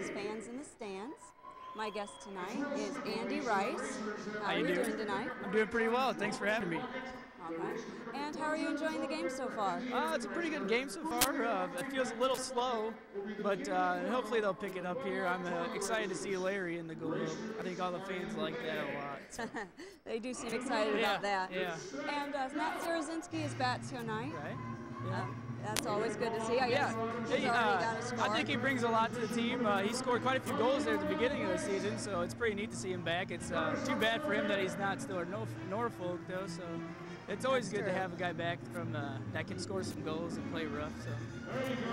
as fans in the stands. My guest tonight is Andy Rice. How are you doing tonight? I'm doing pretty well. Thanks for having me. Okay. And how are you enjoying the game so far? It's a pretty good game so far. It feels a little slow, but hopefully they'll pick it up here. I'm excited to see Larry in the goal. I think all the fans like that a lot. They do seem excited about that. Yeah. And Matt Sarazinski is back tonight. Right. Yeah. That's always good to see. I guess he's already got a score. I think he brings a lot to the team. He scored quite a few goals there at the beginning of the season, so it's pretty neat to see him back. It's too bad for him that he's not still at Norfolk, though. So it's always good to have a guy back from that can score some goals and play rough. So.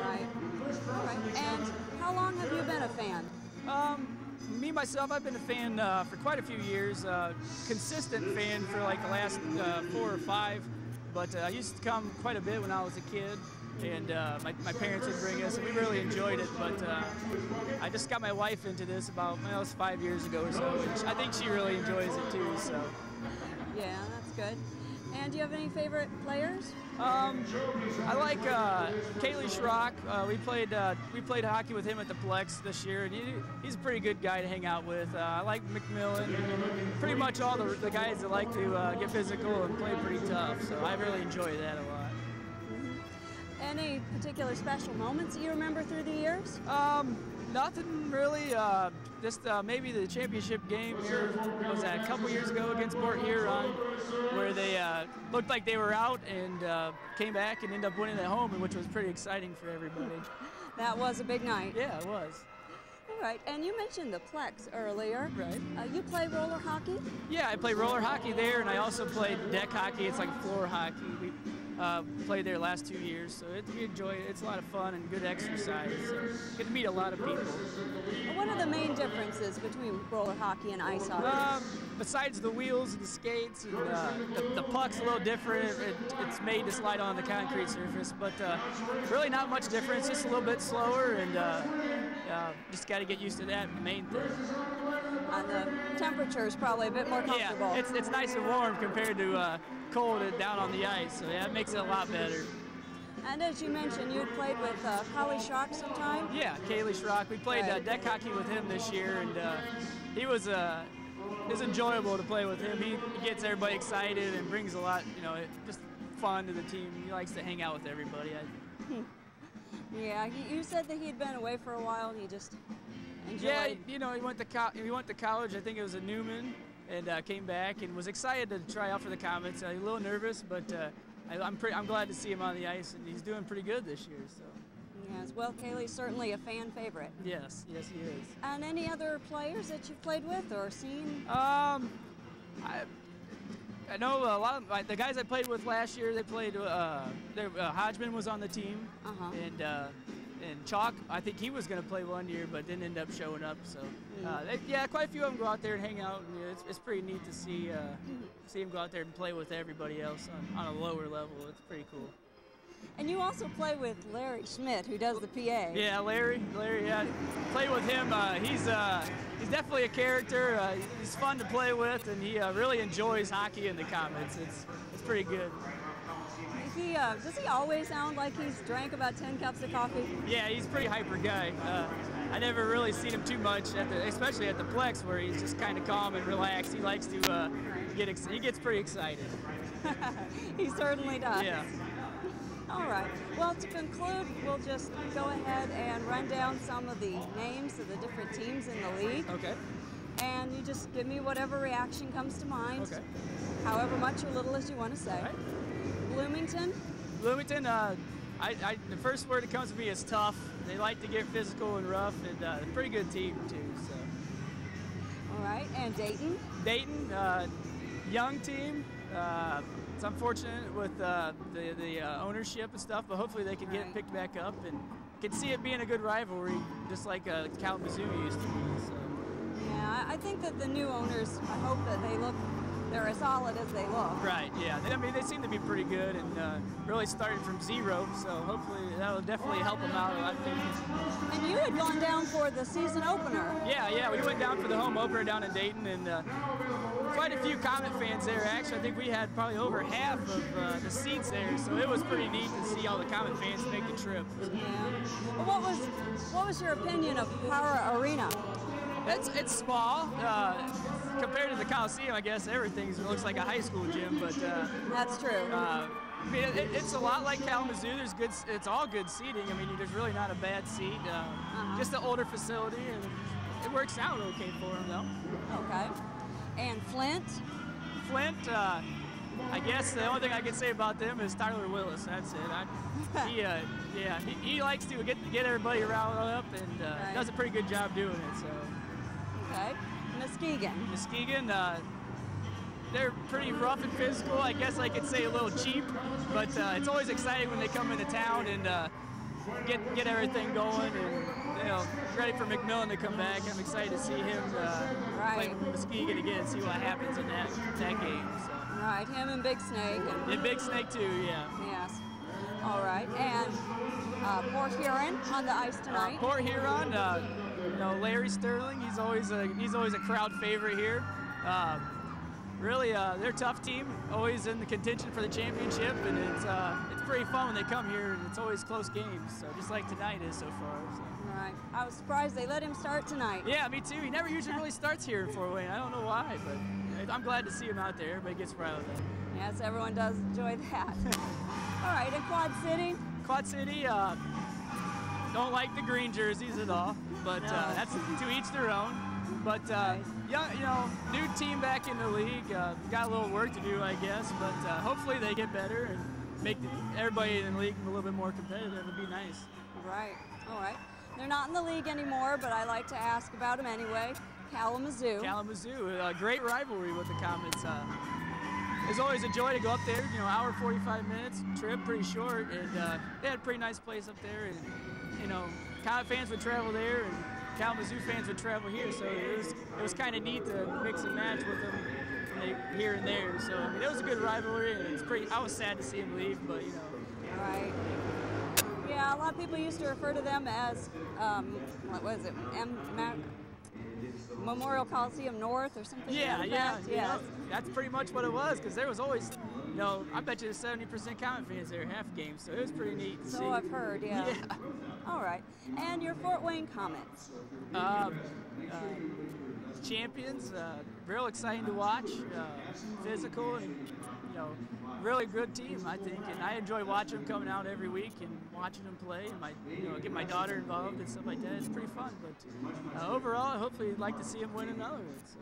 Right. All right. And how long have you been a fan? Me, myself, I've been a fan for quite a few years. Consistent fan for like the last 4 or 5. But I used to come quite a bit when I was a kid. And my parents would bring us, and we really enjoyed it. But I just got my wife into this about, it was 5 years ago or so, and I think she really enjoys it too. So. Yeah, that's good. And do you have any favorite players? I like Kaylee Schrock. We played hockey with him at the Plex this year, and he's a pretty good guy to hang out with. I like McMillan. Pretty much all the guys that like to get physical and play pretty tough. So I really enjoy that a lot. Any particular special moments that you remember through the years? Nothing really. Just maybe the championship game here, was that a couple years ago against Fort Huron, where they looked like they were out and came back and ended up winning at home, which was pretty exciting for everybody. That was a big night. Yeah, it was. All right, and you mentioned the Plex earlier. Right. You play roller hockey? Yeah, I play roller hockey there, and I also played deck hockey. It's like floor hockey. We played there last 2 years, so we enjoy it. It's a lot of fun and good exercise. So get to meet a lot of people. What are the main differences between roller hockey and ice hockey? Besides the wheels and the skates, and the puck's a little different. It's made to slide on the concrete surface, but really not much difference. Just a little bit slower, and just got to get used to that. The main thing. The temperature is probably a bit more comfortable. Yeah, it's nice and warm compared to cold down on the ice, so yeah, it makes it a lot better. And as you mentioned, you had played with Kaylee Schrock sometime? Yeah, Kaylee Schrock. We played deck hockey with him this year, and he was it's enjoyable to play with him. He gets everybody excited and brings a lot, just fun to the team. He likes to hang out with everybody. Yeah, you said that he had been away for a while, and he just enjoyed. Yeah, he went to college. I think it was at Newman. And came back and was excited to try out for the Komets. A little nervous, but I'm glad to see him on the ice, and he's doing pretty good this year. So. Yes, well, Kaylee's certainly a fan favorite. Yes, he is. And any other players that you've played with or seen? I know a lot of the guys I played with last year. They played. Hodgman was on the team, and Chalk, I think he was going to play one year, but didn't end up showing up. So, quite a few of them go out there and hang out. And, it's pretty neat to see him go out there and play with everybody else on a lower level. It's pretty cool. And you also play with Larry Schmidt, who does the PA. Yeah, Larry. Yeah, played with him. He's definitely a character. He's fun to play with, and he really enjoys hockey in the Komets. It's pretty good. Does he always sound like he's drank about 10 cups of coffee? Yeah, he's a pretty hyper guy. I never really seen him too much, especially at the Plex, where he's just kind of calm and relaxed. He likes to he gets pretty excited. He certainly does. Yeah. All right. Well, to conclude, we'll just go ahead and run down some of the names of the different teams in the league. Okay. And you just give me whatever reaction comes to mind. Okay. However much or little as you want to say. All right. Bloomington, the first word that comes to me is tough. They like to get physical and rough, and a pretty good team too. So. All right, and Dayton? Dayton, young team. It's unfortunate with the ownership and stuff, but hopefully they can get it picked back up and can see it being a good rivalry, just like Kalamazoo used to be. So. Yeah, I think that the new owners, I hope that they're as solid as they look. Right, yeah. They seem to be pretty good and really started from zero, so hopefully that'll definitely help them out a lot. And you had gone down for the season opener. Yeah, we went down for the home opener down in Dayton, and quite a few Comet fans there. Actually, I think we had probably over half of the seats there, so it was pretty neat to see all the Comet fans make the trip. Yeah. Well, what was your opinion of Power Arena? It's small compared to the Coliseum. I guess everything looks like a high school gym, but that's true. I mean, it's a lot like Kalamazoo. It's all good seating. I mean, there's really not a bad seat. Just an older facility, and it works out okay for them, though. Okay. And Flint? Flint, I guess the only thing I can say about them is Tyler Willis. That's it. He likes to get everybody riled up, and does a pretty good job doing it. So. Okay. Muskegon, they're pretty rough and physical. I guess I could say a little cheap, but it's always exciting when they come into town and get everything going, and ready for McMillan to come back. I'm excited to see him play Muskegon again and see what happens in that game. So. Right, him and Big Snake. And Big Snake too, yeah. Yes. All right, and Port Huron on the ice tonight. Port Huron, Larry Sterling. He's always a crowd favorite here. Really, they're a tough team, always in the contention for the championship, and it's pretty fun when they come here, and it's always close games. So just like tonight is so far. So. Right. I was surprised they let him start tonight. Yeah, me too. He never usually really starts here in Fort Wayne. I don't know why, but I'm glad to see him out there. Everybody gets riled up. Yes, everyone does enjoy that. All right, and Quad City? Quad City, don't like the green jerseys at all, but that's to each their own. But new team back in the league, got a little work to do, I guess. But hopefully they get better and make everybody in the league a little bit more competitive. It'd be nice. Right. All right. They're not in the league anymore, but I like to ask about them anyway. Kalamazoo. Kalamazoo, a great rivalry with the Komets. It's always a joy to go up there. Hour 45 minutes trip, pretty short, and they had a pretty nice place up there. And Comet fans would travel there, and Kalamazoo fans would travel here. So it was kind of neat to mix and match with them here and there. So it was a good rivalry, and it's pretty. I was sad to see them leave, but Right. Yeah, a lot of people used to refer to them as what was it? Memorial Coliseum North or something. Yeah. That's pretty much what it was, because there was always, I bet you there's 70% Comet fans there half games, so it was pretty neat to see. So I've heard, yeah. All right. And your Fort Wayne Komets? Champions, real exciting to watch, physical, and really good team, I think. And I enjoy watching them coming out every week and watching them play, and get my daughter involved and stuff like that. It's pretty fun. But overall, hopefully, I'd like to see them win another one. So.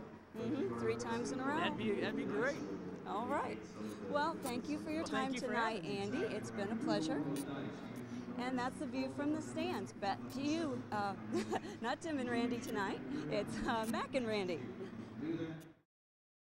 3 times in a row. That'd be great. All right. Well, thank you for your time tonight, Andy. It's been a pleasure. And that's the view from the stands. Back to you. Not Tim and Randy tonight. It's Mac and Randy.